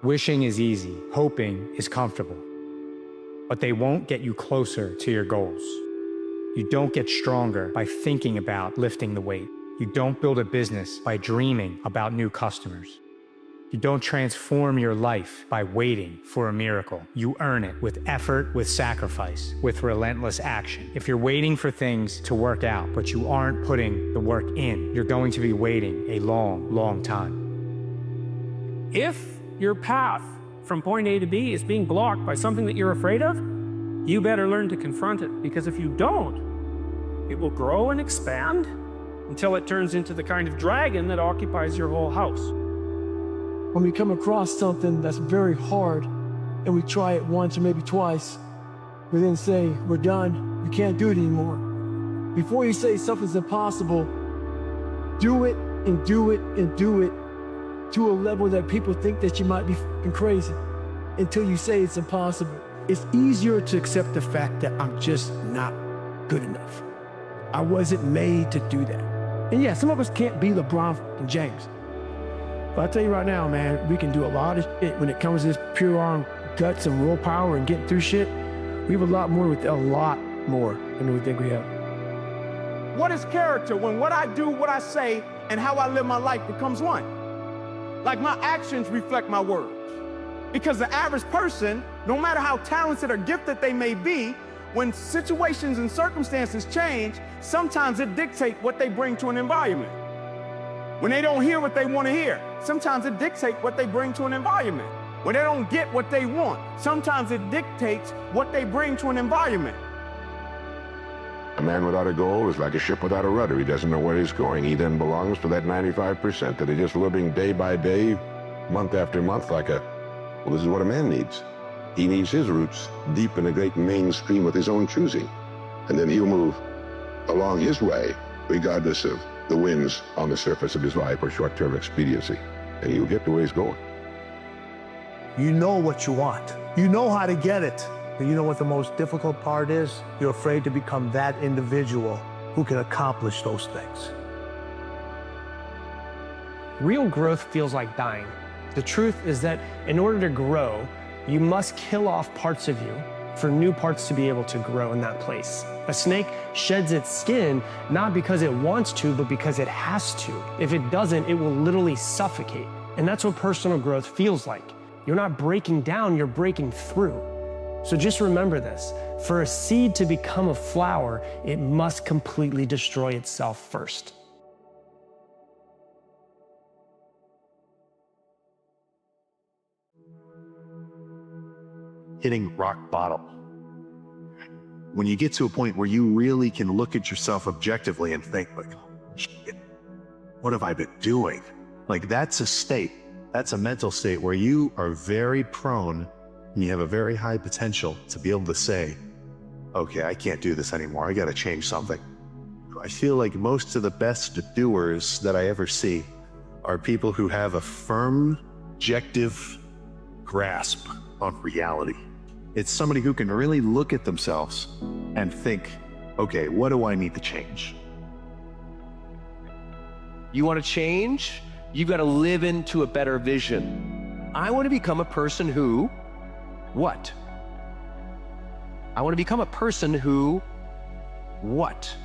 Wishing is easy, hoping is comfortable, but they won't get you closer to your goals. You don't get stronger by thinking about lifting the weight. You don't build a business by dreaming about new customers. You don't transform your life by waiting for a miracle. You earn it with effort, with sacrifice, with relentless action. If you're waiting for things to work out, but you aren't putting the work in, you're going to be waiting a long, long time. If your path from point A to B is being blocked by something that you're afraid of, you better learn to confront it, because if you don't, it will grow and expand until it turns into the kind of dragon that occupies your whole house. When we come across something that's very hard and we try it once or maybe twice, we then say, we're done, you can't do it anymore. Before you say something's impossible, do it and do it and do it to a level that people think that you might be f***ing crazy until you say it's impossible. It's easier to accept the fact that I'm just not good enough. I wasn't made to do that. And yeah, some of us can't be LeBron and James. But I'll tell you right now, man, we can do a lot of shit when it comes to this pure arm guts and willpower and getting through shit. We have a lot more than we think we have. What is character? When what I do, what I say, and how I live my life becomes one. Like my actions reflect my words. Because the average person, no matter how talented or gifted they may be, when situations and circumstances change, sometimes it dictates what they bring to an environment. When they don't hear what they want to hear, sometimes it dictates what they bring to an environment. When they don't get what they want, sometimes it dictates what they bring to an environment. A man without a goal is like a ship without a rudder. He doesn't know where he's going. He then belongs to that 95% that are just living day by day, month after month, like well, this is what a man needs. He needs his roots deep in the great mainstream of his own choosing. And then he'll move along his way, regardless of the winds on the surface of his life or short-term expediency. And he'll get to where he's going. You know what you want. You know how to get it. And you know what the most difficult part is? You're afraid to become that individual who can accomplish those things. Real growth feels like dying. The truth is that in order to grow, you must kill off parts of you for new parts to be able to grow in that place. A snake sheds its skin not because it wants to, but because it has to. If it doesn't, it will literally suffocate. And that's what personal growth feels like. You're not breaking down, you're breaking through. So just remember this, for a seed to become a flower, it must completely destroy itself first. Hitting rock bottom. When you get to a point where you really can look at yourself objectively and think like, shit, what have I been doing? Like that's a state, that's a mental state where you are very prone and you have a very high potential to be able to say, okay, I can't do this anymore. I got to change something. I feel like most of the best doers that I ever see are people who have a firm, objective grasp on reality. It's somebody who can really look at themselves and think, okay, what do I need to change? You want to change? You've got to live into a better vision. I want to become a person who, what? I want to become a person who, what?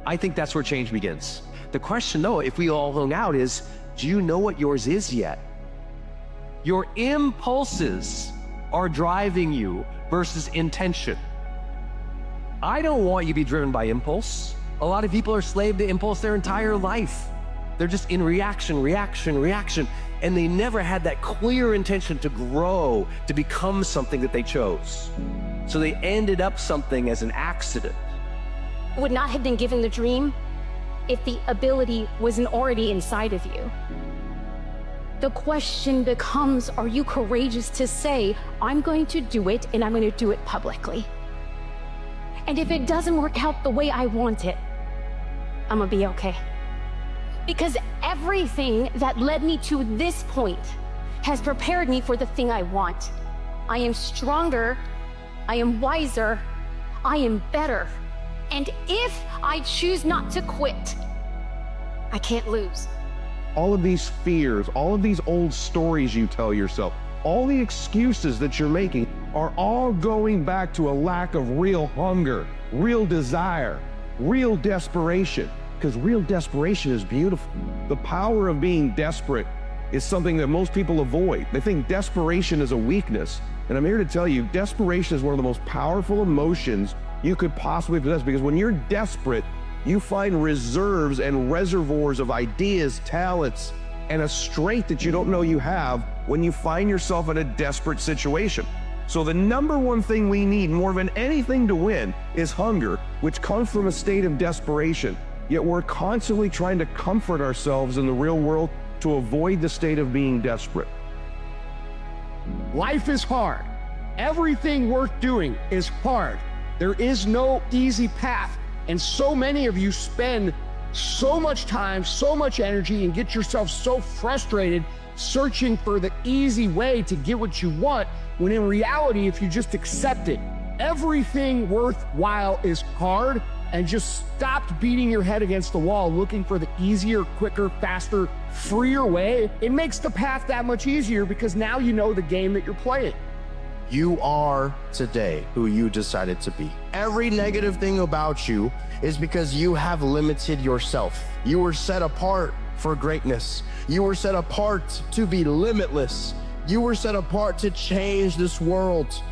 I think that's where change begins. The question though, if we all hung out is, do you know what yours is yet? Your impulses are driving you versus intention. I don't want you to be driven by impulse. A lot of people are slave to impulse their entire life. They're just in reaction, and they never had that clear intention to grow, to become something that they chose. So they ended up something as an accident. Would not have been given the dream if the ability wasn't already inside of you. The question becomes, are you courageous to say, I'm going to do it and I'm going to do it publicly? And if it doesn't work out the way I want it, I'm gonna be okay. Because everything that led me to this point has prepared me for the thing I want. I am stronger, I am wiser, I am better. And if I choose not to quit, I can't lose. all of these fears, all of these old stories you tell yourself, all the excuses that you're making are all going back to a lack of real hunger, real desire, real desperation. Because real desperation is beautiful. The power of being desperate is something that most people avoid. They think desperation is a weakness. And I'm here to tell you, desperation is one of the most powerful emotions you could possibly possess, because when you're desperate, you find reserves and reservoirs of ideas, talents, and a strength that you don't know you have when you find yourself in a desperate situation. So the number one thing we need more than anything to win is hunger, which comes from a state of desperation. Yet we're constantly trying to comfort ourselves in the real world to avoid the state of being desperate. Life is hard. Everything worth doing is hard. There is no easy path. And so many of you spend so much time, so much energy, and get yourself so frustrated searching for the easy way to get what you want, when in reality, if you just accept it, everything worthwhile is hard, and just stopped beating your head against the wall looking for the easier, quicker, faster, freer way, it makes the path that much easier, because now you know the game that you're playing. You are today who you decided to be. Every negative thing about you is because you have limited yourself. You were set apart for greatness. You were set apart to be limitless. You were set apart to change this world.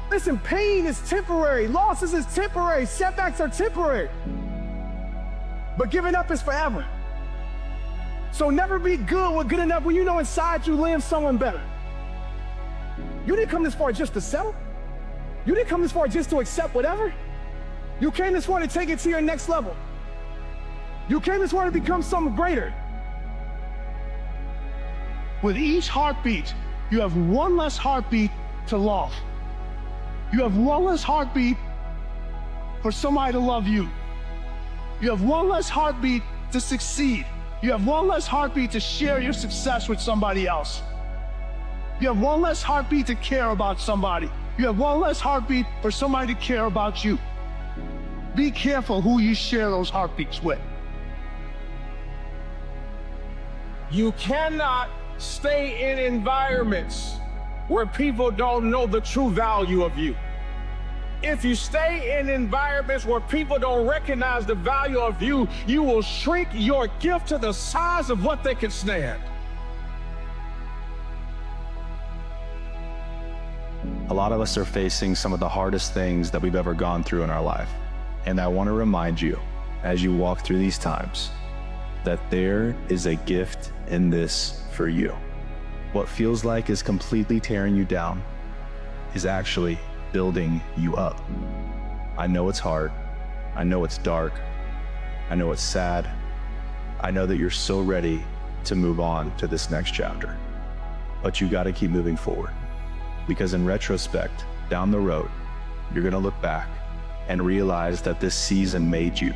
Listen, pain is temporary. Losses is temporary. Setbacks are temporary. But giving up is forever. So never be good with good enough when you know inside you lives someone better. You didn't come this far just to settle. You didn't come this far just to accept whatever. You came this far to take it to your next level. You came this far to become something greater. With each heartbeat, you have one less heartbeat to love. You have one less heartbeat for somebody to love you. You have one less heartbeat to succeed. You have one less heartbeat to share your success with somebody else. You have one less heartbeat to care about somebody. You have one less heartbeat for somebody to care about you. Be careful who you share those heartbeats with. You cannot stay in environments where people don't know the true value of you. If you stay in environments where people don't recognize the value of you, you will shrink your gift to the size of what they can stand. A lot of us are facing some of the hardest things that we've ever gone through in our life. And I want to remind you, as you walk through these times, that there is a gift in this for you. What feels like is completely tearing you down is actually building you up. I know it's hard. I know it's dark. I know it's sad. I know that you're so ready to move on to this next chapter. But you got to keep moving forward. Because in retrospect, down the road, you're going to look back and realize that this season made you.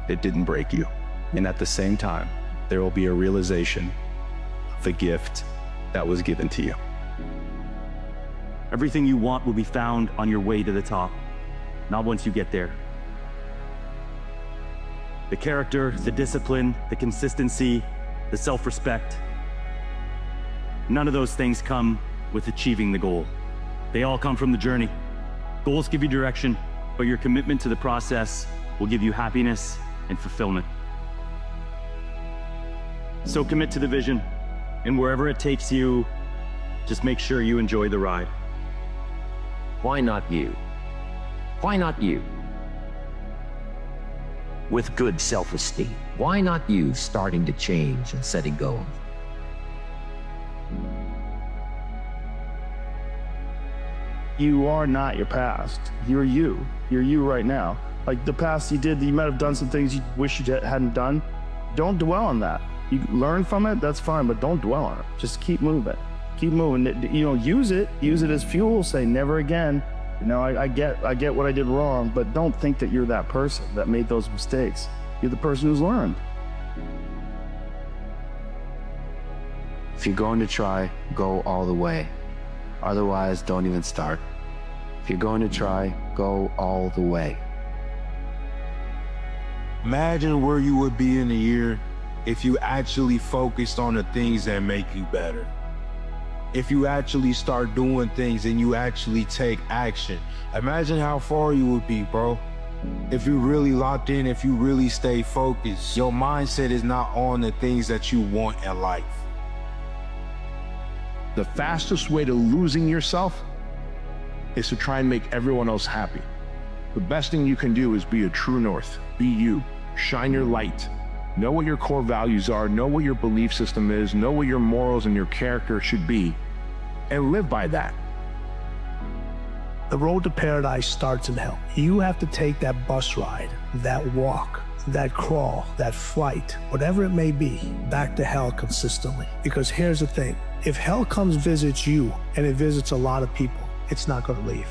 It didn't break you. And at the same time, there will be a realization of the gift that was given to you. Everything you want will be found on your way to the top, not once you get there. The character, the discipline, the consistency, the self-respect, none of those things come with achieving the goal. They all come from the journey. Goals give you direction, but your commitment to the process will give you happiness and fulfillment. So commit to the vision, and wherever it takes you, just make sure you enjoy the ride. Why not you? Why not you? With good self-esteem. Why not you starting to change and setting goals? You are not your past. You're you. You're you right now. Like the past you did, you might have done some things you wish you hadn't done. Don't dwell on that. You learn from it, that's fine, but don't dwell on it. Just keep moving. Keep moving. You know, use it as fuel. Say never again. You know, I get what I did wrong, but don't think that you're that person that made those mistakes. You're the person who's learned. If you're going to try, go all the way. Otherwise, don't even start. If you're going to try, go all the way. Imagine where you would be in a year if you actually focused on the things that make you better. If you actually start doing things and you actually take action. Imagine how far you would be, bro. If you really locked in, if you really stay focused, your mindset is not on the things that you want in life. The fastest way to losing yourself is to try and make everyone else happy. The best thing you can do is be a true north. Be you. Shine your light. Know what your core values are. Know what your belief system is. Know what your morals and your character should be. And live by that. The road to paradise starts in hell. You have to take that bus ride, that walk, that crawl, that flight, whatever it may be, back to hell consistently. Because here's the thing, if hell comes visits you, and it visits a lot of people, it's not going to leave.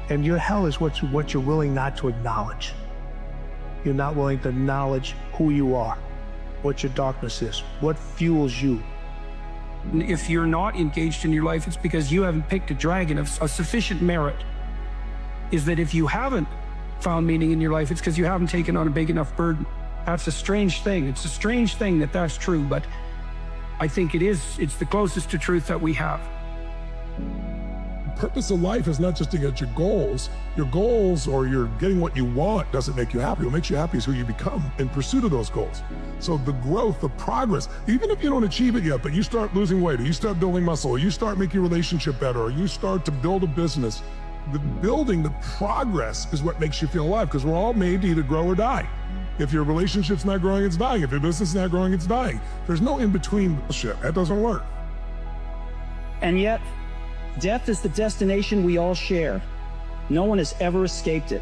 And your hell is what you're willing not to acknowledge. You're not willing to acknowledge who you are, what your darkness is, what fuels you. If you're not engaged in your life, it's because you haven't picked a dragon of sufficient merit. Is that if you haven't found meaning in your life, it's because you haven't taken on a big enough burden. That's a strange thing. It's a strange thing that that's true, but I think it's the closest to truth that we have. The purpose of life is not just to get your goals. Your goals or you're getting what you want doesn't make you happy. What makes you happy is who you become in pursuit of those goals. So the growth, the progress, even if you don't achieve it yet, but you start losing weight, or you start building muscle, or you start making your relationship better, or you start to build a business, the building, the progress is what makes you feel alive, because we're all made to either grow or die. If your relationship's not growing, it's dying. If your business is not growing, it's dying. There's no in-between bullshit. That doesn't work. And yet, death is the destination we all share. No one has ever escaped it.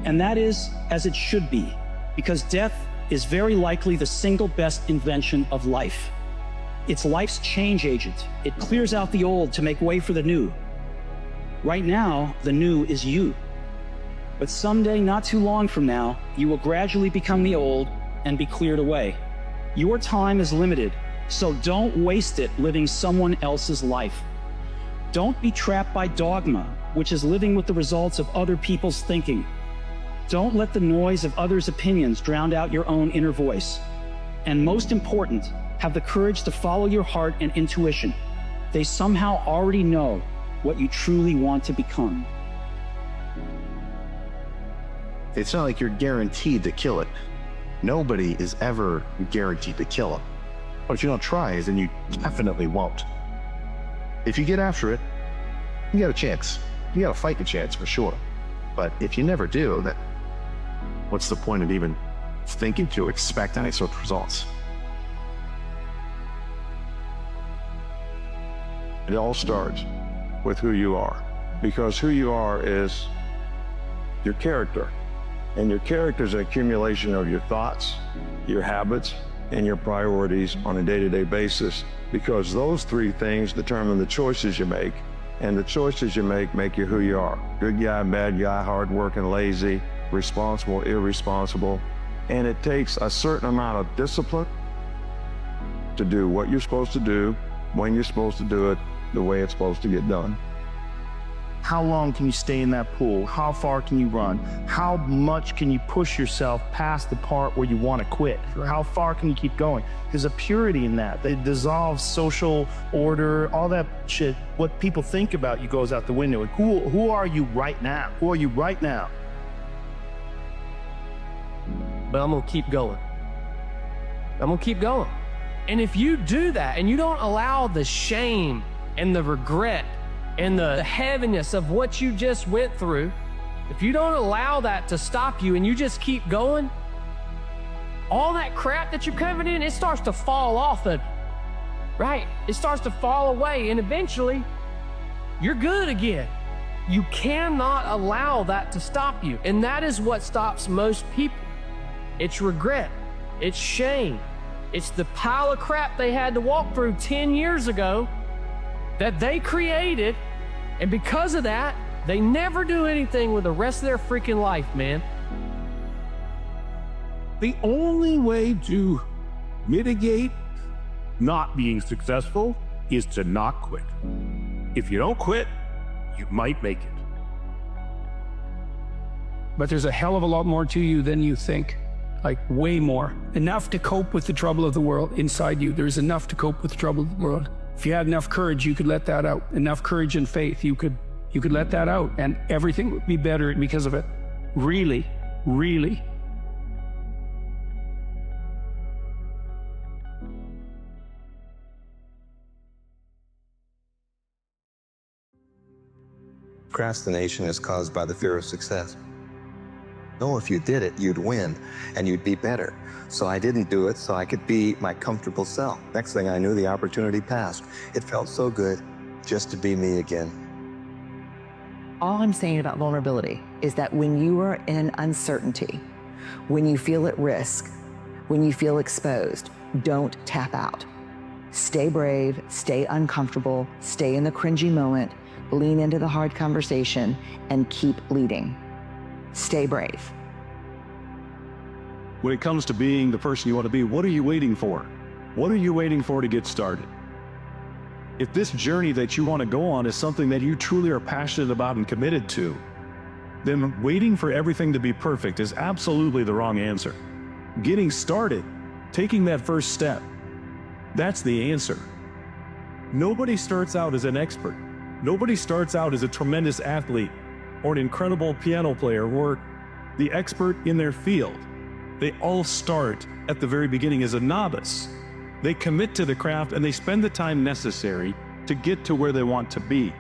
And that is as it should be, because death is very likely the single best invention of life. It's life's change agent. It clears out the old to make way for the new. Right now, the new is you. But someday, not too long from now, you will gradually become the old and be cleared away. Your time is limited, so don't waste it living someone else's life. Don't be trapped by dogma, which is living with the results of other people's thinking. Don't let the noise of others' opinions drown out your own inner voice. And most important, have the courage to follow your heart and intuition. They somehow already know what you truly want to become. It's not like you're guaranteed to kill it. Nobody is ever guaranteed to kill it. But if you don't try, then you definitely won't. If you get after it, you got a chance. You got a fighting chance for sure. But if you never do, then what's the point of even thinking to expect any sort of results? It all starts with who you are, because who you are is your character. And your character is an accumulation of your thoughts, your habits, and your priorities on a day-to-day basis, because those three things determine the choices you make, and the choices you make you who you are. Good guy, bad guy, hardworking, lazy, responsible, irresponsible. And it takes a certain amount of discipline to do what you're supposed to do, when you're supposed to do it, the way it's supposed to get done. How long can you stay in that pool? How far can you run? How much can you push yourself past the part where you want to quit? How far can you keep going? There's a purity in that. It dissolves social order, all that shit. What people think about you goes out the window. And who are you right now? Who are you right now? But I'm gonna keep going. I'm gonna keep going. And if you do that and you don't allow the shame and the regret and the heaviness of what you just went through, if you don't allow that to stop you and you just keep going, all that crap that you're covered in, it starts to fall off of you, right? It starts to fall away, and eventually you're good again. You cannot allow that to stop you. And that is what stops most people. It's regret, it's shame, it's the pile of crap they had to walk through 10 years ago that they created, and because of that, they never do anything with the rest of their freaking life, man. The only way to mitigate not being successful is to not quit. If you don't quit, you might make it. But there's a hell of a lot more to you than you think. like way more. Enough to cope with the trouble of the world inside you. There's enough to cope with the trouble of the world. If you had enough courage, you could let that out. Enough courage and faith, you could let that out, and everything would be better because of it. Really, really. Procrastination is caused by the fear of success. No, if you did it, you'd win and you'd be better. So I didn't do it so I could be my comfortable self. Next thing I knew, the opportunity passed. It felt so good just to be me again. All I'm saying about vulnerability is that when you are in uncertainty, when you feel at risk, when you feel exposed, don't tap out. Stay brave, stay uncomfortable, stay in the cringy moment, lean into the hard conversation, and keep leading. Stay brave. When it comes to being the person you want to be, what are you waiting for? What are you waiting for to get started? If this journey that you want to go on is something that you truly are passionate about and committed to, then waiting for everything to be perfect is absolutely the wrong answer. Getting started, taking that first step, that's the answer. Nobody starts out as an expert. Nobody starts out as a tremendous athlete or an incredible piano player or the expert in their field. They all start at the very beginning as a novice. They commit to the craft and they spend the time necessary to get to where they want to be.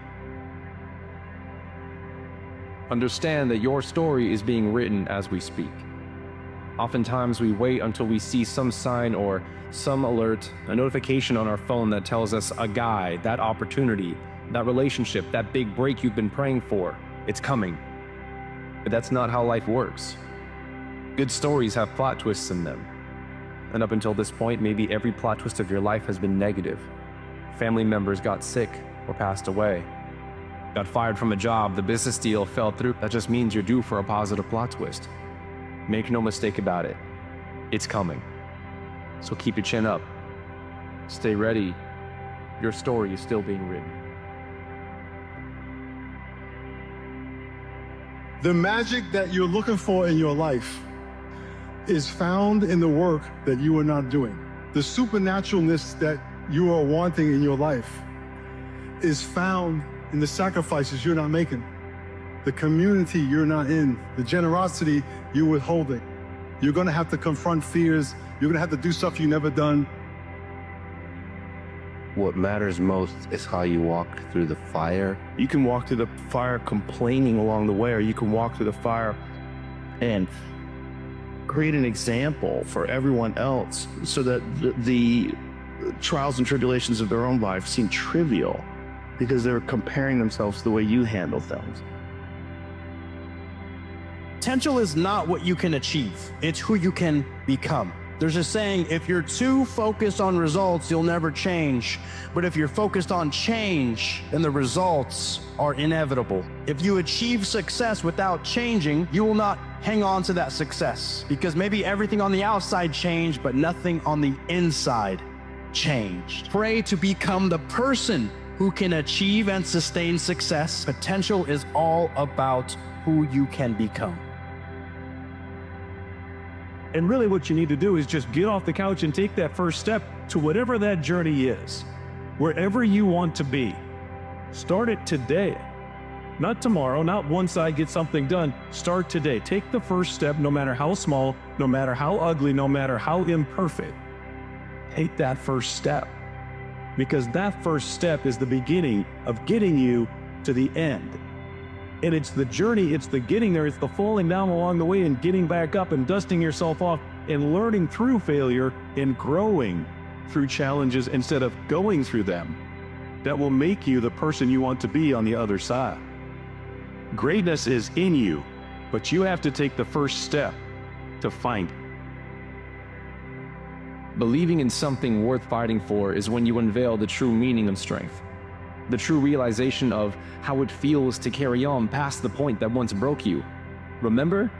Understand that your story is being written as we speak. Oftentimes we wait until we see some sign or some alert, a notification on our phone that tells us a guy, that opportunity, that relationship, that big break you've been praying for, it's coming. But that's not how life works. Good stories have plot twists in them. And up until this point, maybe every plot twist of your life has been negative. Family members got sick or passed away. Got fired from a job, the business deal fell through. That just means you're due for a positive plot twist. Make no mistake about it. It's coming. So keep your chin up. Stay ready. Your story is still being written. The magic that you're looking for in your life is found in the work that you are not doing. The supernaturalness that you are wanting in your life is found in the sacrifices you're not making, the community you're not in, the generosity you're withholding. You're gonna have to confront fears. You're gonna have to do stuff you've never done. What matters most is how you walk through the fire. You can walk through the fire complaining along the way, or you can walk through the fire and create an example for everyone else so that the trials and tribulations of their own life seem trivial because they're comparing themselves to the way you handle things. Potential is not what you can achieve. It's who you can become. There's a saying, if you're too focused on results, you'll never change. But if you're focused on change, then the results are inevitable. If you achieve success without changing, you will not hang on to that success because maybe everything on the outside changed, but nothing on the inside changed. Pray to become the person who can achieve and sustain success. Potential is all about who you can become. And really what you need to do is just get off the couch and take that first step to whatever that journey is, wherever you want to be. Start it today, not tomorrow, not once I get something done. Start today. Take the first step, no matter how small, no matter how ugly, no matter how imperfect. Take that first step, because that first step is the beginning of getting you to the end. And it's the journey, it's the getting there, it's the falling down along the way and getting back up and dusting yourself off and learning through failure and growing through challenges instead of going through them that will make you the person you want to be on the other side. Greatness is in you, but you have to take the first step to find it. Believing in something worth fighting for is when you unveil the true meaning of strength. The true realization of how it feels to carry on past the point that once broke you. Remember?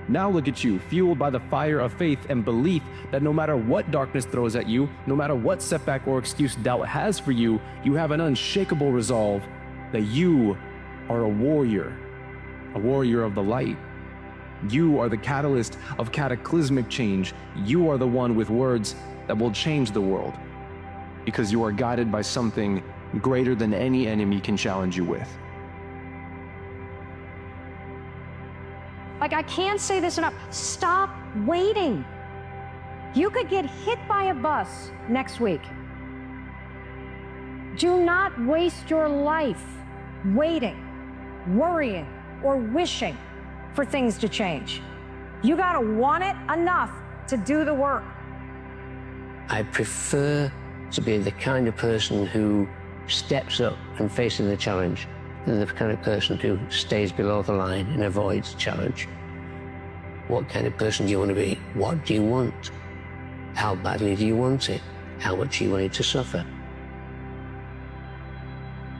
Now look at you, fueled by the fire of faith and belief that no matter what darkness throws at you, no matter what setback or excuse doubt has for you, you have an unshakable resolve that you are a warrior of the light. You are the catalyst of cataclysmic change. You are the one with words that will change the world, because you are guided by something greater than any enemy can challenge you with. Like, I can't say this enough. Stop waiting. You could get hit by a bus next week. Do not waste your life waiting, worrying, or wishing for things to change. You gotta want it enough to do the work. I prefer to be the kind of person who steps up and faces the challenge than the kind of person who stays below the line and avoids challenge. What kind of person do you want to be? What do you want? How badly do you want it? How much are you willing to suffer?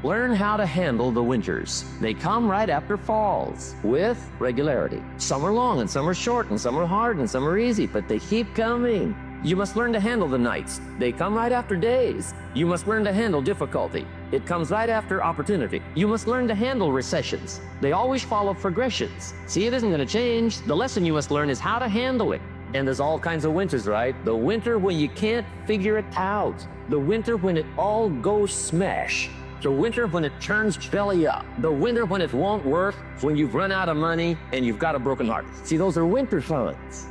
Learn how to handle the winters. They come right after falls, with regularity. Some are long and some are short and some are hard and some are easy, but they keep coming. You must learn to handle the nights. They come right after days. You must learn to handle difficulty. It comes right after opportunity. You must learn to handle recessions. They always follow progressions. See, it isn't going to change. The lesson you must learn is how to handle it. And there's all kinds of winters, right? The winter when you can't figure it out. The winter when it all goes smash. The winter when it turns belly up. The winter when it won't work, when you've run out of money and you've got a broken heart. See, those are winter funds.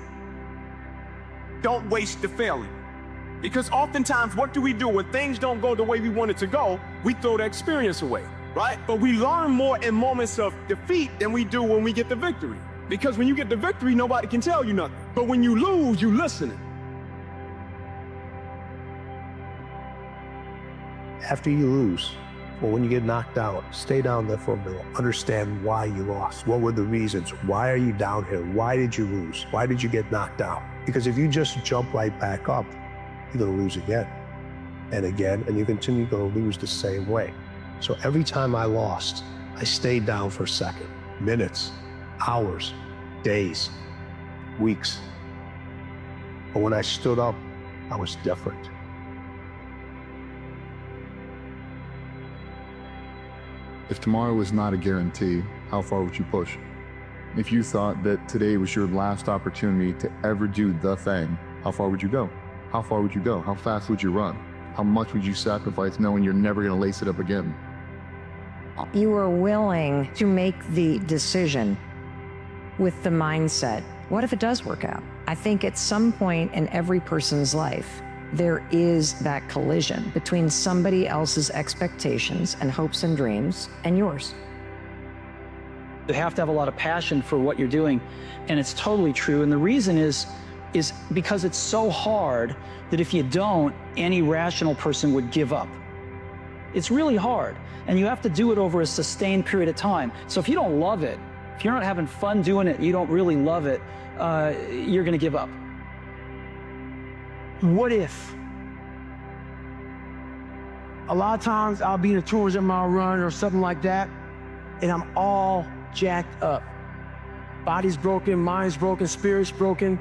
Don't waste the failing. Because oftentimes, what do we do when things don't go the way we want it to go? We throw the experience away, right? But we learn more in moments of defeat than we do when we get the victory. Because when you get the victory, nobody can tell you nothing. But when you lose, you listening. After you lose, or when you get knocked out, stay down there for a minute. Understand why you lost. What were the reasons? Why are you down here? Why did you lose? Why did you get knocked out? Because if you just jump right back up, you're going to lose again and again, and you continue to lose the same way. So every time I lost, I stayed down for a second, minutes, hours, days, weeks. But when I stood up, I was different. If tomorrow was not a guarantee, how far would you push? If you thought that today was your last opportunity to ever do the thing, how far would you go? How far would you go? How fast would you run? How much would you sacrifice knowing you're never going to lace it up again? You are willing to make the decision with the mindset, what if it does work out? I think at some point in every person's life, there is that collision between somebody else's expectations and hopes and dreams and yours. You have to have a lot of passion for what you're doing, and it's totally true. And the reason is because it's so hard that if you don't, any rational person would give up. It's really hard, and you have to do it over a sustained period of time. So if you don't love it, if you're not having fun doing it, you don't really love it, you're gonna give up. What if? A lot of times I'll be in a tourism mile run or something like that, and I'm all jacked up. Body's broken, mind's broken, spirit's broken.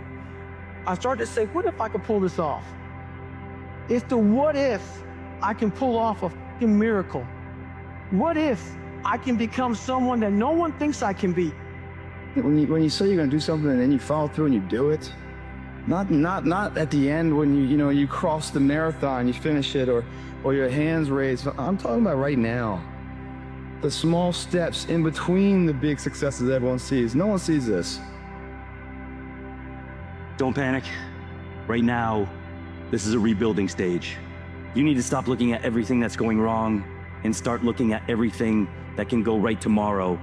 I start to say, what if I could pull this off? It's the what if I can pull off a fucking miracle. What if I can become someone that no one thinks I can be? When you say you're gonna do something and then you follow through and you do it, not at the end when you cross the marathon, you finish it, or your hands raised. I'm talking about right now. The small steps in between the big successes everyone sees. No one sees this. Don't panic. Right now, this is a rebuilding stage. You need to stop looking at everything that's going wrong and start looking at everything that can go right tomorrow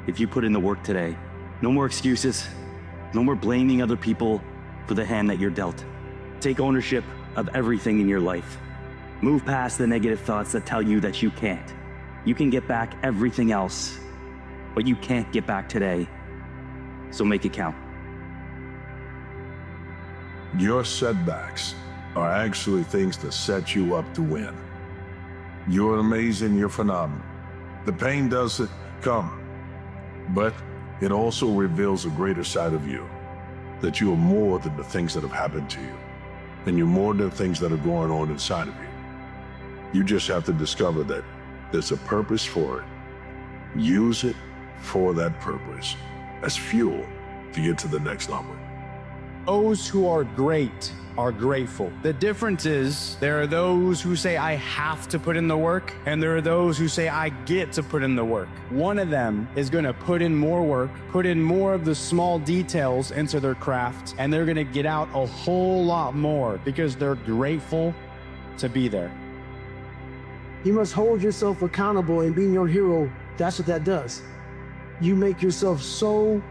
if you put in the work today. No more excuses. No more blaming other people for the hand that you're dealt. Take ownership of everything in your life. Move past the negative thoughts that tell you that you can't. You can get back everything else, but you can't get back today. So make it count. Your setbacks are actually things that set you up to win. You're amazing, you're phenomenal. The pain does come, but it also reveals a greater side of you, that you are more than the things that have happened to you, and you're more than things that are going on inside of you. You just have to discover that there's a purpose for it. Use it for that purpose as fuel to get to the next number. Those who are great are grateful. The difference is there are those who say, I have to put in the work, and there are those who say, I get to put in the work. One of them is going to put in more work, put in more of the small details into their craft, and they're going to get out a whole lot more because they're grateful to be there. You must hold yourself accountable, and being your hero, that's what that does. You make yourself so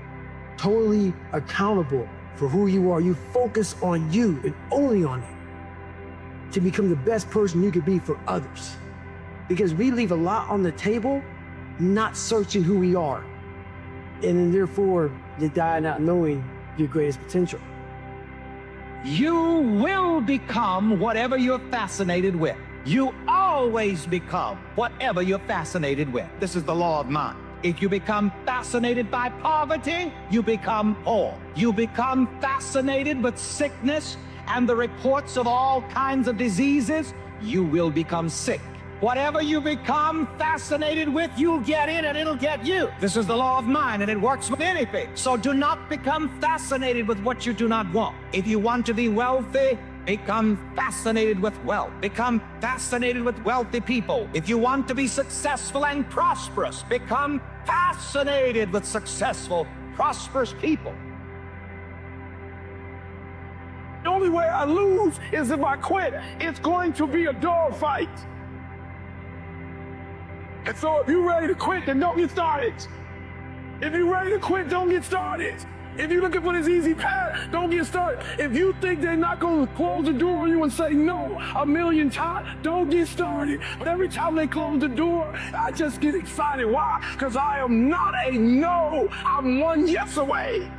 totally accountable for who you are. You focus on you and only on you to become the best person you could be for others. Because we leave a lot on the table, not searching who we are. And then therefore, you die not knowing your greatest potential. You will become whatever you're fascinated with. You always become whatever you're fascinated with. This is the law of mind. If you become fascinated by poverty, you become poor. You become fascinated with sickness and the reports of all kinds of diseases, you will become sick. Whatever you become fascinated with, you'll get it and it'll get you. This is the law of mind and it works with anything. So do not become fascinated with what you do not want. If you want to be wealthy, become fascinated with wealth. Become fascinated with wealthy people. If you want to be successful and prosperous, become fascinated with successful, prosperous people. The only way I lose is if I quit. It's going to be a dogfight. And so if you're ready to quit, then don't get started. If you're ready to quit, don't get started. If you're looking for this easy path, don't get started. If you think they're not going to close the door on you and say no a million times, don't get started. But every time they close the door, I just get excited. Why? Because I am not a no. I'm one yes away.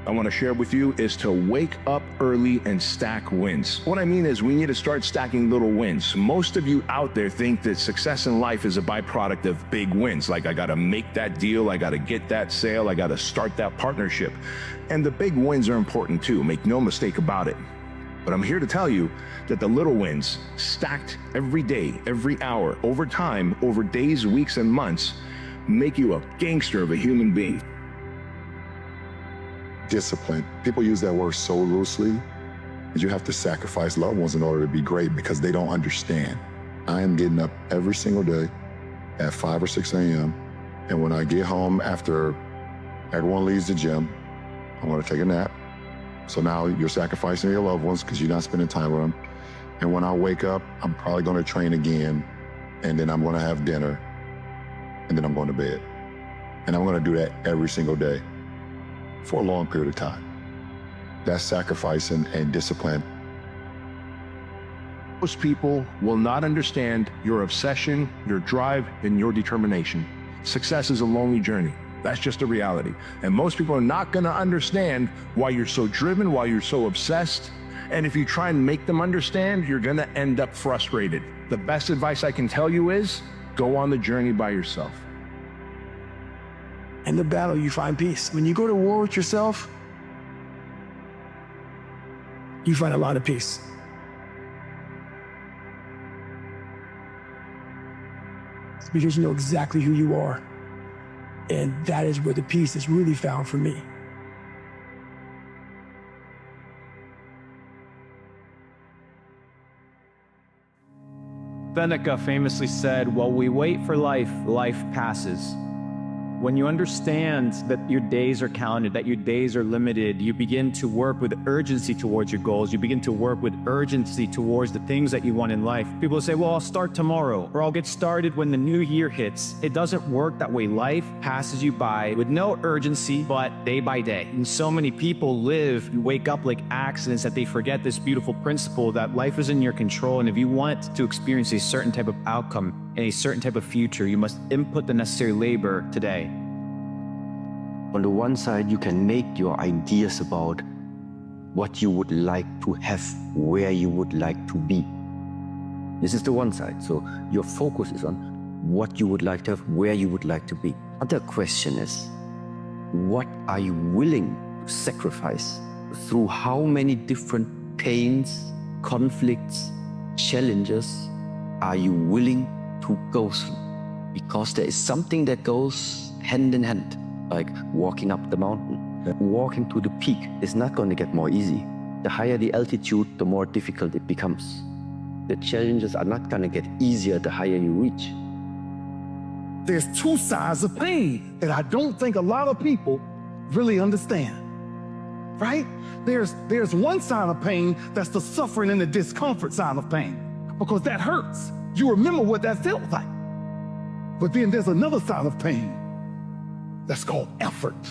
I want to share with you is to wake up early and stack wins. What I mean is we need to start stacking little wins. Most of you out there think that success in life is a byproduct of big wins. Like I got to make that deal, I got to get that sale, I got to start that partnership. And the big wins are important too, make no mistake about it. But I'm here to tell you that the little wins, stacked every day, every hour, over time, over days, weeks, and months, make you a gangster of a human being. Discipline. People use that word so loosely. That you have to sacrifice loved ones in order to be great because they don't understand. I am getting up every single day at 5 or 6 a.m. And when I get home after everyone leaves the gym, I'm going to take a nap. So now you're sacrificing your loved ones because you're not spending time with them. And when I wake up, I'm probably going to train again. And then I'm going to have dinner. And then I'm going to bed. And I'm going to do that every single day for a long period of time. That's sacrifice and discipline. Most people will not understand your obsession, your drive, and your determination. Success is a lonely journey. That's just a reality. And most people are not going to understand why you're so driven, why you're so obsessed. And if you try and make them understand, you're going to end up frustrated. The best advice I can tell you is go on the journey by yourself. In the battle, you find peace. When you go to war with yourself, you find a lot of peace. It's because you know exactly who you are. And that is where the peace is really found for me. Seneca famously said, while we wait for life, life passes. When you understand that your days are counted, that your days are limited, you begin to work with urgency towards your goals. You begin to work with urgency towards the things that you want in life. People say, well, I'll start tomorrow, or I'll get started when the new year hits. It doesn't work that way. Life passes you by with no urgency, but day by day. And so many people live and wake up like accidents that they forget this beautiful principle that life is in your control. And if you want to experience a certain type of outcome and a certain type of future, you must input the necessary labor today. On the one side, you can make your ideas about what you would like to have, where you would like to be. This is the one side. So your focus is on what you would like to have, where you would like to be. Other question is, what are you willing to sacrifice? Through how many different pains, conflicts, challenges are you willing to go through? Because there is something that goes hand in hand. like walking up the mountain. Walking to the peak is not going to get more easy. The higher the altitude, the more difficult it becomes. The challenges are not going to get easier the higher you reach. There's two sides of pain that I don't think a lot of people really understand, right? There's one side of pain that's the suffering and the discomfort side of pain, because that hurts. You remember what that felt like. But then there's another side of pain that's called effort.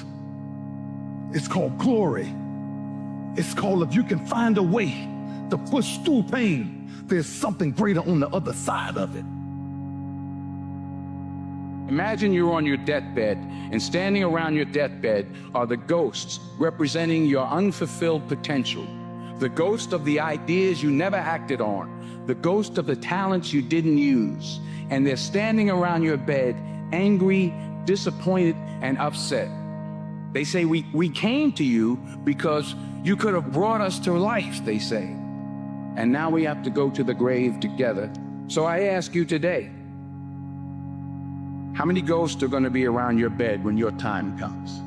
It's called glory. It's called, if you can find a way to push through pain, there's something greater on the other side of it. Imagine you're on your deathbed, and standing around your deathbed are the ghosts representing your unfulfilled potential, the ghost of the ideas you never acted on, the ghost of the talents you didn't use, and they're standing around your bed, angry, disappointed, and upset. They say, we came to you because you could have brought us to life, they say. And now we have to go to the grave together. So I ask you today, how many ghosts are going to be around your bed when your time comes?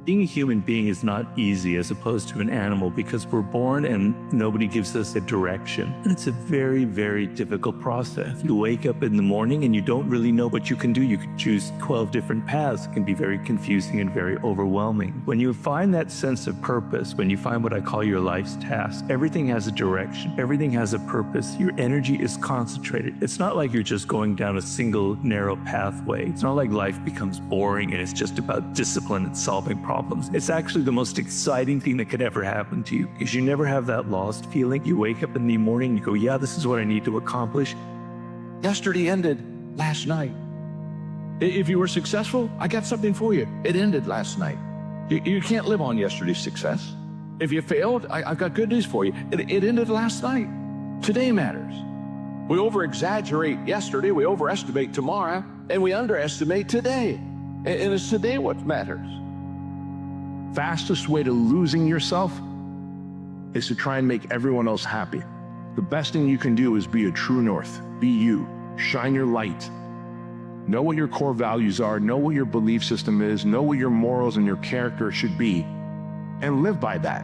Being a human being is not easy as opposed to an animal, because we're born and nobody gives us a direction. And it's a very, very difficult process. You wake up in the morning and you don't really know what you can do. You could choose 12 different paths. It can be very confusing and very overwhelming. When you find that sense of purpose, when you find what I call your life's task, everything has a direction, everything has a purpose. Your energy is concentrated. It's not like you're just going down a single narrow pathway. It's not like life becomes boring and it's just about discipline and solving problems. It's actually the most exciting thing that could ever happen to you, because you never have that lost feeling. You wake up in the morning and you go, yeah, this is what I need to accomplish. Yesterday ended last night. If you were successful, I got something for you. It ended last night. You can't live on yesterday's success. If you failed, I've got good news for you. It ended last night. Today matters. We over-exaggerate yesterday, we overestimate tomorrow, and we underestimate today. And it's today what matters. Fastest way to losing yourself is to try and make everyone else happy. The best thing you can do is be a true north. Be you. Shine your light. Know what your core values are. Know what your belief system is. Know what your morals and your character should be. And live by that.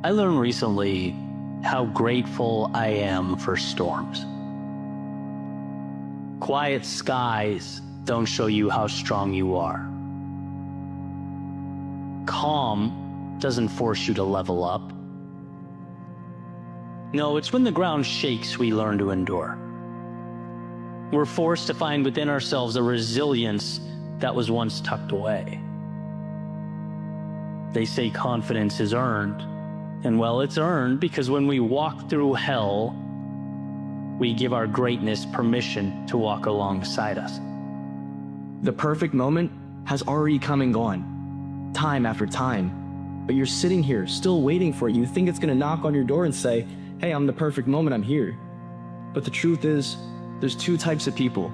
I learned recently how grateful I am for storms. Quiet skies don't show you how strong you are. Calm doesn't force you to level up. No, it's when the ground shakes we learn to endure. We're forced to find within ourselves a resilience that was once tucked away. They say confidence is earned, and well, it's earned because when we walk through hell, we give our greatness permission to walk alongside us. The perfect moment has already come and gone, time after time. But you're sitting here still waiting for it. You think it's gonna knock on your door and say, hey, I'm the perfect moment, I'm here. But the truth is, there's two types of people.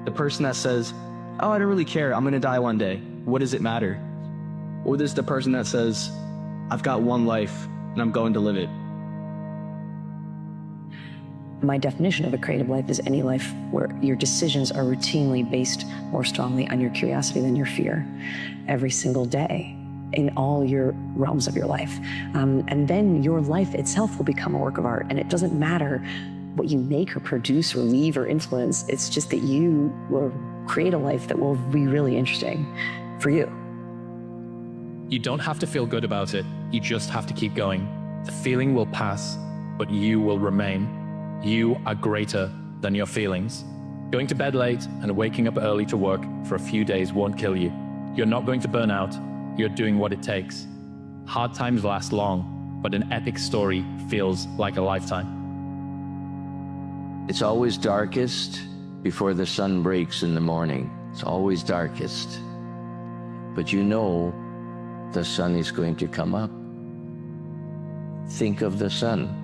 The person that says, oh, I don't really care, I'm gonna die one day. What does it matter? Or there's the person that says, I've got one life and I'm going to live it. My definition of a creative life is any life where your decisions are routinely based more strongly on your curiosity than your fear every single day in all your realms of your life. And then your life itself will become a work of art. And it doesn't matter what you make or produce or leave or influence. It's just that you will create a life that will be really interesting for you. You don't have to feel good about it. You just have to keep going. The feeling will pass, but you will remain. You are greater than your feelings. Going to bed late and waking up early to work for a few days won't kill you. You're not going to burn out. You're doing what it takes. Hard times last long, but an epic story feels like a lifetime. It's always darkest before the sun breaks in the morning. It's always darkest. But you know the sun is going to come up. Think of the sun.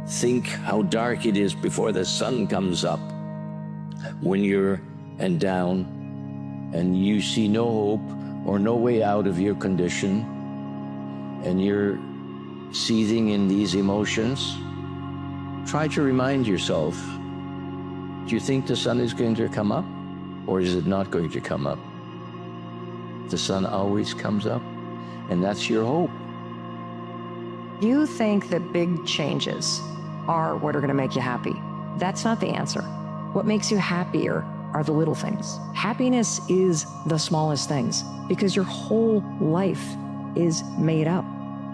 Think how dark it is before the sun comes up. When you're down and you see no hope or no way out of your condition, and you're seething in these emotions, try to remind yourself Do you think the sun is going to come up, or is it not going to come up? The sun always comes up, and that's your hope. You think that big changes are what are going to make you happy. That's not the answer. What makes you happier are the little things. Happiness is the smallest things because your whole life is made up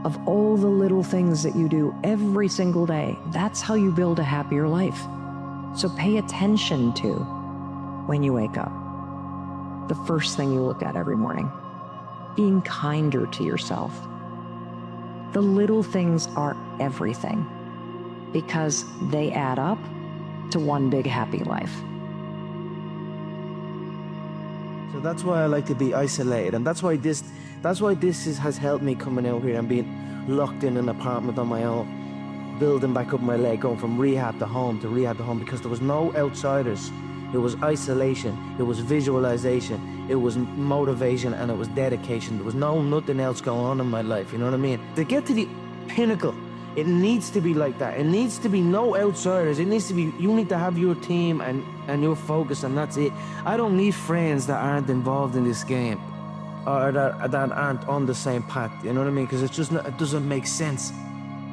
of all the little things that you do every single day. That's how you build a happier life. So pay attention to when you wake up. The first thing you look at every morning. Being kinder to yourself. The little things are everything because they add up to one big happy life. So that's why I like to be isolated, and that's why this has helped me coming out here and being locked in an apartment on my own, building back up my leg, going from rehab to home to rehab to home, because there was no outsiders. It was isolation, it was visualization, it was motivation, and it was dedication. There was nothing else going on in my life, you know what I mean? To get to the pinnacle, it needs to be like that. It needs to be no outsiders. It needs to be, you need to have your team and your focus, and that's it. I don't need friends that aren't involved in this game or that aren't on the same path, you know what I mean? Because it's just not, it doesn't make sense.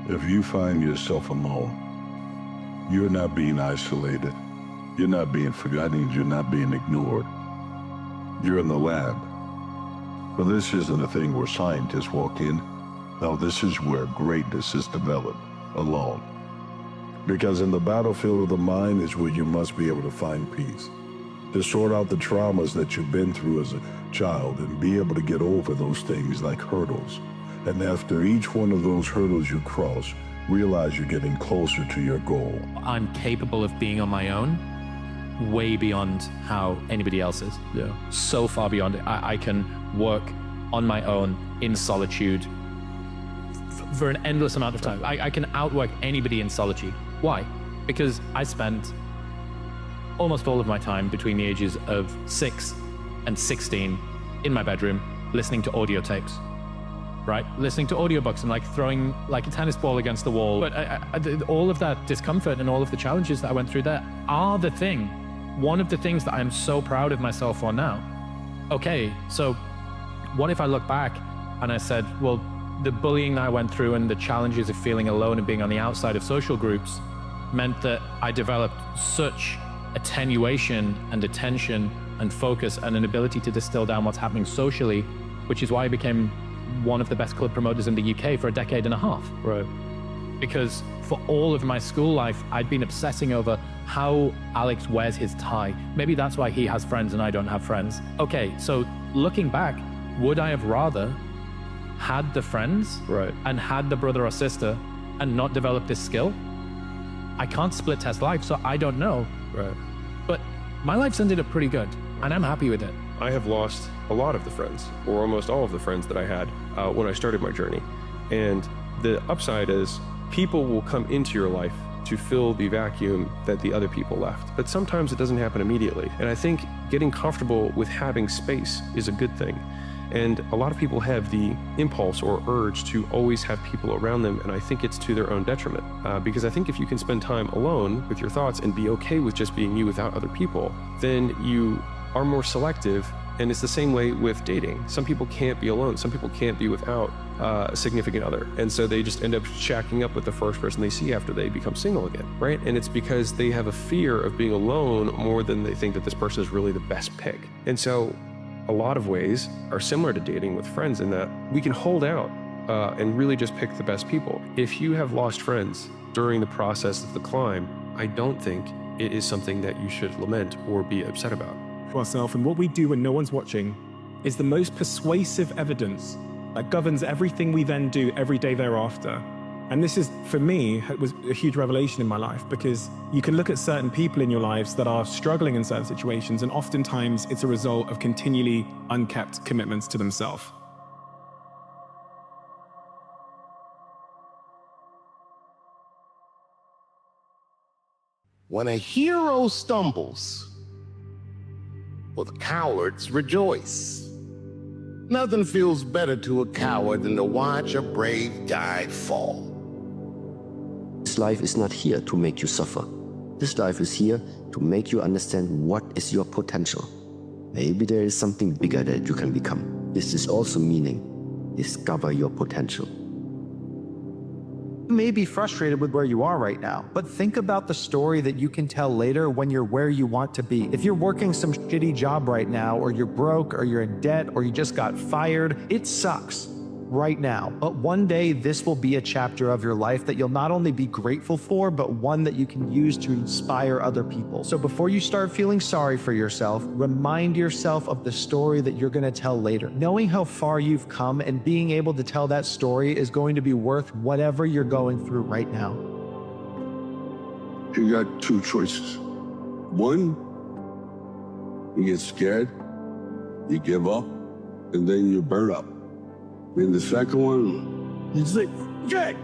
If you find yourself alone, you're not being isolated. You're not being forgotten. You're not being ignored. You're in the lab. But this isn't a thing where scientists walk in. No, this is where greatness is developed, alone. Because in the battlefield of the mind is where you must be able to find peace, to sort out the traumas that you've been through as a child and be able to get over those things like hurdles. And after each one of those hurdles you cross, realize you're getting closer to your goal. I'm capable of being on my own, way beyond how anybody else is. Yeah. So far beyond it. I can work on my own in solitude for an endless amount of time. I can outwork anybody in solitude. Why? Because I spent almost all of my time between the ages of 6 and 16 in my bedroom listening to audio tapes, right? Listening to audiobooks and like throwing like a tennis ball against the wall. But all of that discomfort and all of the challenges that I went through there are the thing. One of the things that I'm so proud of myself for now. Okay, so what if I look back and I said, well, the bullying that I went through and the challenges of feeling alone and being on the outside of social groups meant that I developed such attenuation and attention and focus and an ability to distill down what's happening socially, which is why I became one of the best club promoters in the UK for a decade and a half. Right. Because for all of my school life, I'd been obsessing over how Alex wears his tie. Maybe that's why he has friends and I don't have friends. Okay, so looking back, would I have rather had the friends and had the brother or sister and not developed this skill? I can't split test life, so I don't know. Right. But my life's ended up pretty good, and I'm happy with it. I have lost a lot of the friends, or almost all of the friends that I had when I started my journey. And the upside is people will come into your life to fill the vacuum that the other people left. But sometimes it doesn't happen immediately. And I think getting comfortable with having space is a good thing. And a lot of people have the impulse or urge to always have people around them, and I think it's to their own detriment. Because I think if you can spend time alone with your thoughts and be okay with just being you without other people, then you are more selective. And it's the same way with dating. Some people can't be alone. Some people can't be without a significant other. And so they just end up shacking up with the first person they see after they become single again, right? And it's because they have a fear of being alone more than they think that this person is really the best pick. And so a lot of ways are similar to dating with friends in that we can hold out and really just pick the best people. If you have lost friends during the process of the climb, I don't think it is something that you should lament or be upset about. Ourselves, and what we do when no one's watching is the most persuasive evidence that governs everything we then do every day thereafter. And this is, for me, was a huge revelation in my life, because you can look at certain people in your lives that are struggling in certain situations, and oftentimes it's a result of continually unkept commitments to themselves. When a hero stumbles, well, the cowards rejoice. Nothing feels better to a coward than to watch a brave guy fall. This life is not here to make you suffer. This dive is here to make you understand what is your potential. Maybe there is something bigger that you can become. This is also meaning discover your potential. You may be frustrated with where you are right now, but think about the story that you can tell later when you're where you want to be. If you're working some shitty job right now, or you're broke, or you're in debt, or you just got fired, it sucks right now. But one day this will be a chapter of your life that you'll not only be grateful for, but one that you can use to inspire other people. So before you start feeling sorry for yourself, remind yourself of the story that you're going to tell later. Knowing how far you've come and being able to tell that story is going to be worth whatever you're going through right now. You got two choices. One, you get scared, you give up, and then you burn up. And the second one, you say, Jay,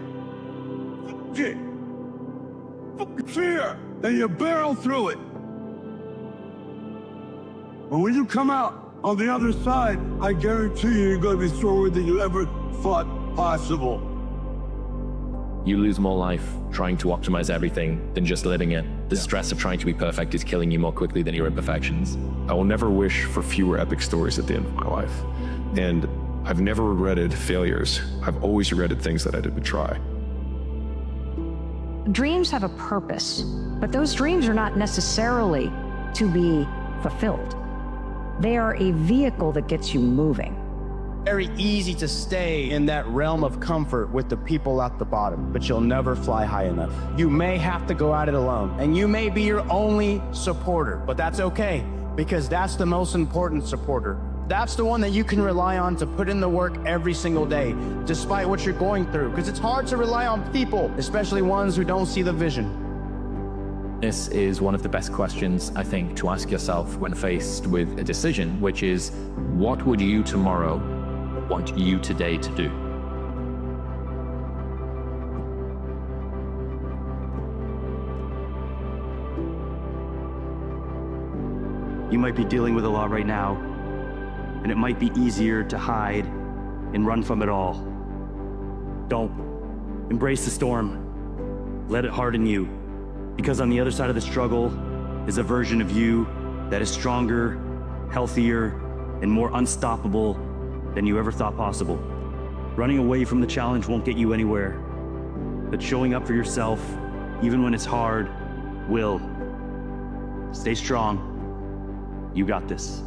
fucking fear, and you barrel through it. But when you come out on the other side, I guarantee you're going to be stronger than you ever thought possible. You lose more life trying to optimize everything than just living it. The stress of trying to be perfect is killing you more quickly than your imperfections. I will never wish for fewer epic stories at the end of my life. And I've never regretted failures. I've always regretted things that I didn't try. Dreams have a purpose, but those dreams are not necessarily to be fulfilled. They are a vehicle that gets you moving. Very easy to stay in that realm of comfort with the people at the bottom, but you'll never fly high enough. You may have to go at it alone, and you may be your only supporter, but that's okay, because that's the most important supporter. That's the one that you can rely on to put in the work every single day, despite what you're going through, because it's hard to rely on people, especially ones who don't see the vision. This is one of the best questions, I think, to ask yourself when faced with a decision, which is, what would you tomorrow want you today to do? You might be dealing with a lot right now, and it might be easier to hide and run from it all. Don't. Embrace the storm. Let it harden you, because on the other side of the struggle is a version of you that is stronger, healthier, and more unstoppable than you ever thought possible. Running away from the challenge won't get you anywhere, but showing up for yourself, even when it's hard, will. Stay strong. You got this.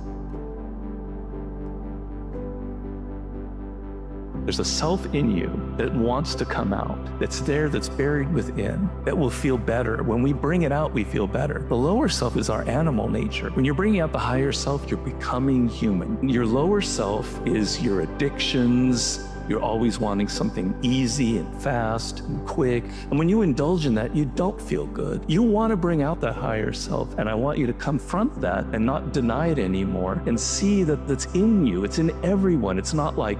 There's a self in you that wants to come out, that's there, that's buried within, that will feel better. When we bring it out, we feel better. The lower self is our animal nature. When you're bringing out the higher self, you're becoming human. Your lower self is your addictions. You're always wanting something easy and fast and quick. And when you indulge in that, you don't feel good. You want to bring out that higher self. And I want you to confront that and not deny it anymore and see that that's in you. It's in everyone. It's not like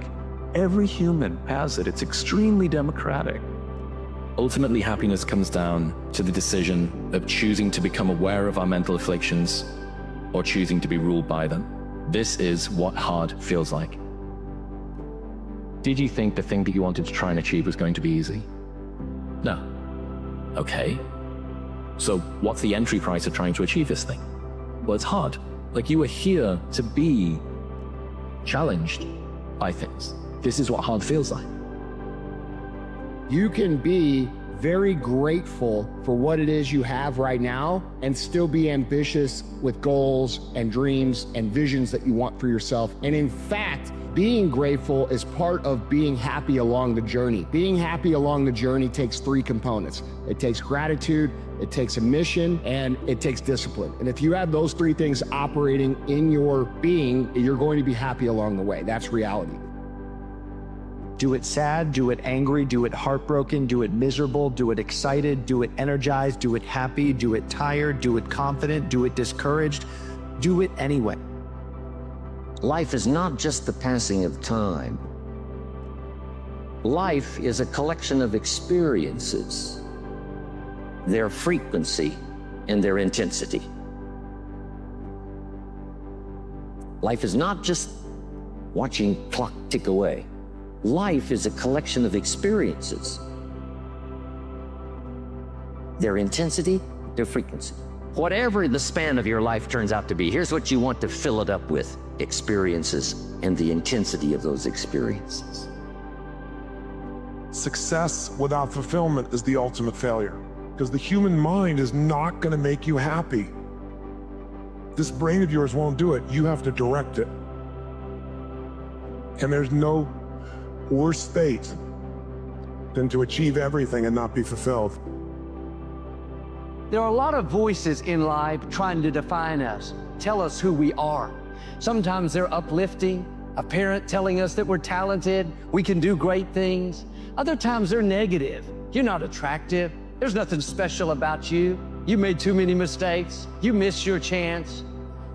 every human has it. It's extremely democratic. Ultimately, happiness comes down to the decision of choosing to become aware of our mental afflictions or choosing to be ruled by them. This is what hard feels like. Did you think the thing that you wanted to try and achieve was going to be easy? No. Okay. So what's the entry price of trying to achieve this thing? Well, it's hard. Like, you are here to be challenged by things. This is what hard feels like. You can be very grateful for what it is you have right now and still be ambitious with goals and dreams and visions that you want for yourself. And in fact, being grateful is part of being happy along the journey. Being happy along the journey takes three components. It takes gratitude, it takes a mission, and it takes discipline. And if you have those three things operating in your being, you're going to be happy along the way. That's reality. Do it sad, do it angry, do it heartbroken, do it miserable, do it excited, do it energized, do it happy, do it tired, do it confident, do it discouraged. Do it anyway. Life is not just the passing of time. Life is a collection of experiences, their frequency and their intensity. Life is not just watching clock tick away. Life is a collection of experiences, their intensity their frequency. Whatever the span of your life turns out to be, here's what you want to fill it up with: experiences and the intensity of those experiences. Success without fulfillment is the ultimate failure, because the human mind is not going to make you happy. This brain of yours won't do it. You have to direct it. And there's no worse fate than to achieve everything and not be fulfilled. There are a lot of voices in life trying to define us, tell us who we are. Sometimes they're uplifting, a parent telling us that we're talented, we can do great things. Other times they're negative. You're not attractive. There's nothing special about you. You made too many mistakes. You missed your chance.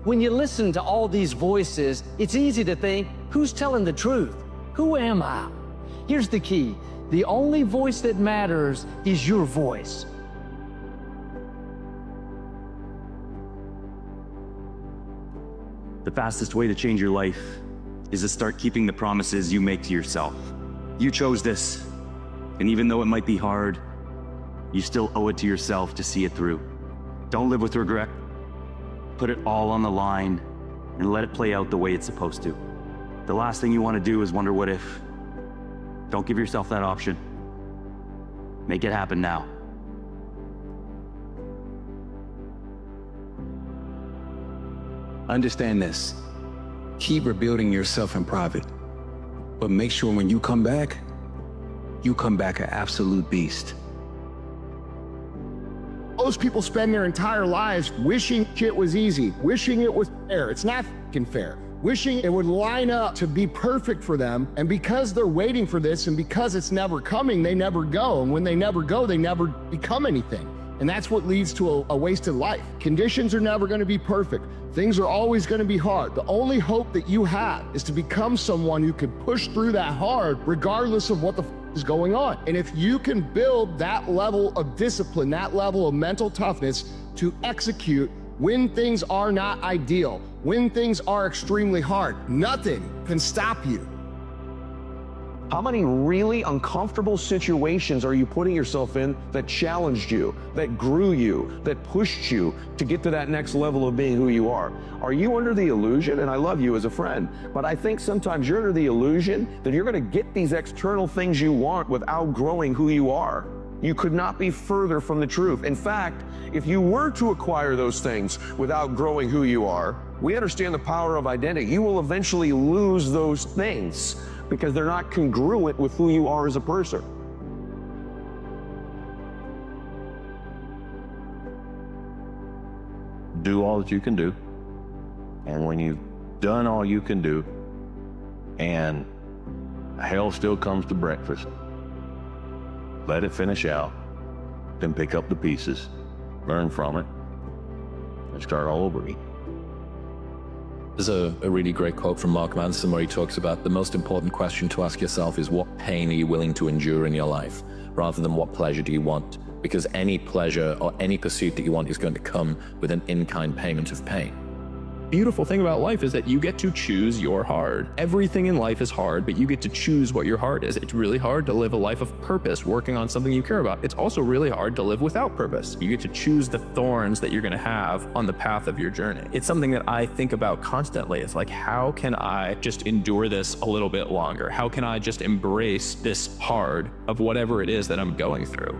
When you listen to all these voices, it's easy to think, who's telling the truth? Who am I? Here's the key. The only voice that matters is your voice. The fastest way to change your life is to start keeping the promises you make to yourself. You chose this, and even though it might be hard, you still owe it to yourself to see it through. Don't live with regret. Put it all on the line and let it play out the way it's supposed to. The last thing you want to do is wonder what if. Don't give yourself that option. Make it happen now. Understand this. Keep rebuilding yourself in private, but make sure when you come back an absolute beast. Most people spend their entire lives wishing shit was easy, wishing it was fair. It's not fucking fair. Wishing it would line up to be perfect for them, and because they're waiting for this and because it's never coming, they never go. And when they never go, they never become anything. And that's what leads to a wasted life. Conditions are never gonna be perfect. Things are always gonna be hard. The only hope that you have is to become someone who can push through that hard regardless of what the is going on. And if you can build that level of discipline, that level of mental toughness to execute when things are not ideal, when things are extremely hard, nothing can stop you. How many really uncomfortable situations are you putting yourself in that challenged you, that grew you, that pushed you to get to that next level of being who you are? Are you under the illusion, and I love you as a friend, but I think sometimes you're under the illusion that you're gonna get these external things you want without growing who you are. You could not be further from the truth. In fact, if you were to acquire those things without growing who you are, we understand the power of identity. You will eventually lose those things because they're not congruent with who you are as a person. Do all that you can do. And when you've done all you can do, and hell still comes to breakfast, let it finish out, then pick up the pieces, learn from it, and start all over again. There's a really great quote from Mark Manson where he talks about the most important question to ask yourself is, what pain are you willing to endure in your life, rather than what pleasure do you want? Because any pleasure or any pursuit that you want is going to come with an in-kind payment of pain. Beautiful thing about life is that you get to choose your hard. Everything in life is hard, but you get to choose what your hard is. It's really hard to live a life of purpose, working on something you care about. It's also really hard to live without purpose. You get to choose the thorns that you're going to have on the path of your journey. It's something that I think about constantly. It's like, how can I just endure this a little bit longer? How can I just embrace this hard of whatever it is that I'm going through?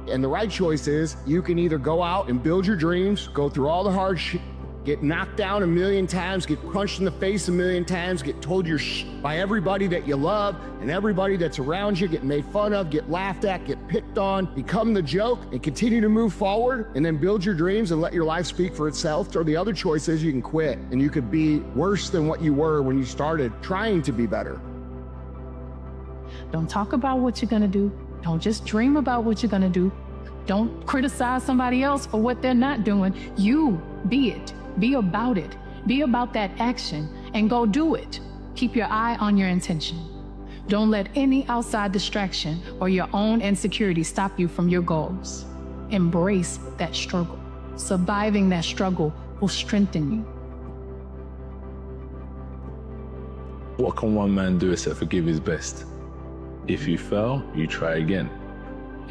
And the right choice is you can either go out and build your dreams, go through all the hard shit, get knocked down a million times, get punched in the face a million times, get told you're by everybody that you love and everybody that's around you, get made fun of, get laughed at, get picked on, become the joke, and continue to move forward, and then build your dreams and let your life speak for itself. Or the other choice is you can quit, and you could be worse than what you were when you started trying to be better. Don't talk about what you're gonna do. Don't just dream about what you're gonna do. Don't criticize somebody else for what they're not doing. You be it. Be about it. Be about that action and go do it. Keep your eye on your intention. Don't let any outside distraction or your own insecurity stop you from your goals. Embrace that struggle. Surviving that struggle will strengthen you. What can one man do except for give his best? If you fail, you try again.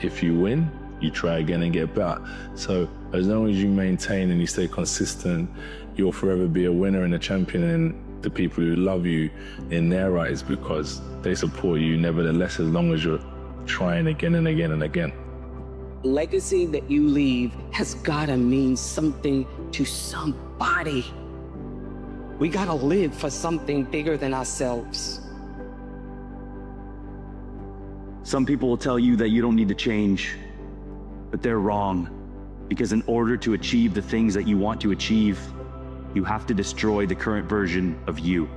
If you win, you try again and get better. So as long as you maintain and you stay consistent, you'll forever be a winner and a champion in the people who love you in their eyes, because they support you nevertheless, as long as you're trying again and again and again. Legacy that you leave has gotta mean something to somebody. We gotta live for something bigger than ourselves. Some people will tell you that you don't need to change, but they're wrong. Because in order to achieve the things that you want to achieve, you have to destroy the current version of you.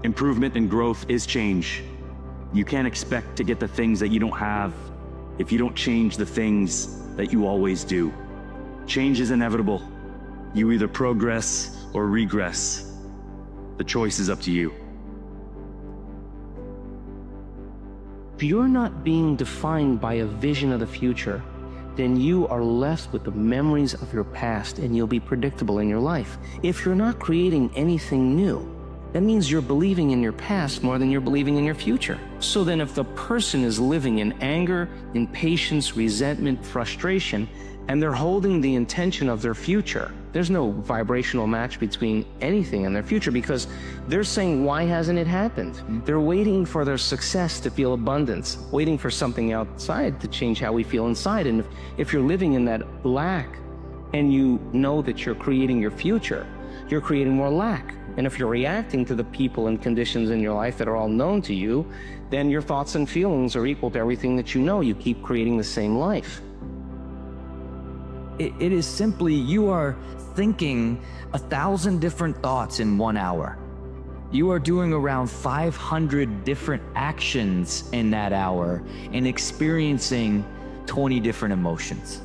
Improvement and growth is change. You can't expect to get the things that you don't have if you don't change the things that you always do. Change is inevitable. You either progress or regress. The choice is up to you. If you're not being defined by a vision of the future, then you are left with the memories of your past and you'll be predictable in your life. If you're not creating anything new, that means you're believing in your past more than you're believing in your future. So then if the person is living in anger, impatience, resentment, frustration, and they're holding the intention of their future, there's no vibrational match between anything and their future, because they're saying, why hasn't it happened? They're waiting for their success to feel abundance, waiting for something outside to change how we feel inside. And if you're living in that lack and you know that you're creating your future, you're creating more lack. And if you're reacting to the people and conditions in your life that are all known to you, then your thoughts and feelings are equal to everything that you know. You keep creating the same life. It is simply, you are thinking 1,000 different thoughts in 1 hour. You are doing around 500 different actions in that hour and experiencing 20 different emotions.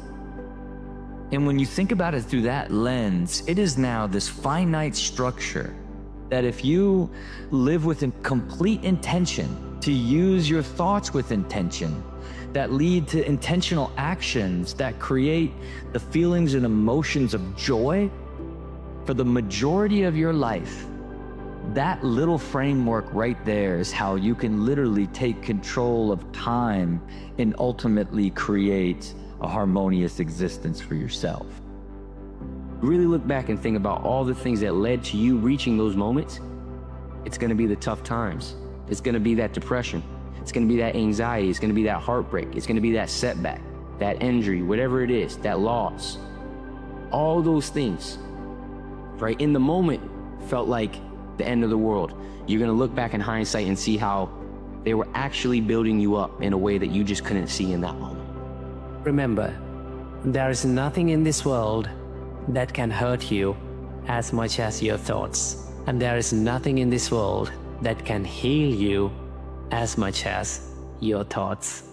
And when you think about it through that lens, it is now this finite structure that if you live with a complete intention to use your thoughts with intention, that lead to intentional actions that create the feelings and emotions of joy for the majority of your life, that little framework right there is how you can literally take control of time and ultimately create a harmonious existence for yourself. Really look back and think about all the things that led to you reaching those moments. It's gonna be the tough times. It's gonna be that depression. It's gonna be that anxiety. It's gonna be that heartbreak. It's gonna be that setback, that injury, whatever it is, that loss. All those things, right? In the moment, felt like the end of the world. You're gonna look back in hindsight and see how they were actually building you up in a way that you just couldn't see in that moment. Remember, there is nothing in this world that can hurt you as much as your thoughts. And there is nothing in this world that can heal you as much as your thoughts.